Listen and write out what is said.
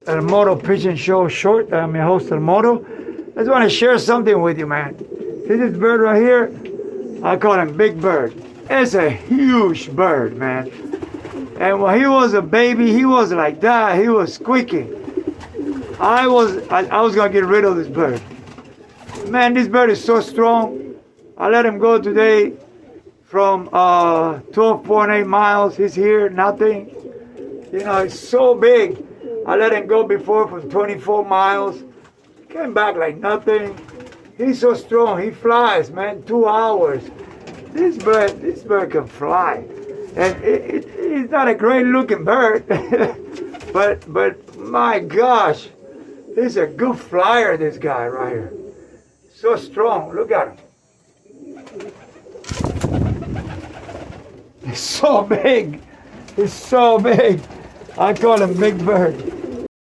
El Moro Pigeon Show short. I'm your host, El Moro. I just want to share something with you, man. See this bird right here? I call him Big Bird. It's a huge bird, man. And when he was a baby, he was like that. He was squeaking. I was gonna get rid of this bird. Man, this bird is so strong. I let him go today from 12.8 miles. He's here, nothing. You know, it's so big. I let him go before from 24 miles. Came back like nothing. He's so strong. He flies, man. 2 hours. This bird can fly. And it's not a great looking bird, but my gosh, he's a good flyer, this guy right here. So strong. Look at him. He's so big. He's so big. I call him Big Bird.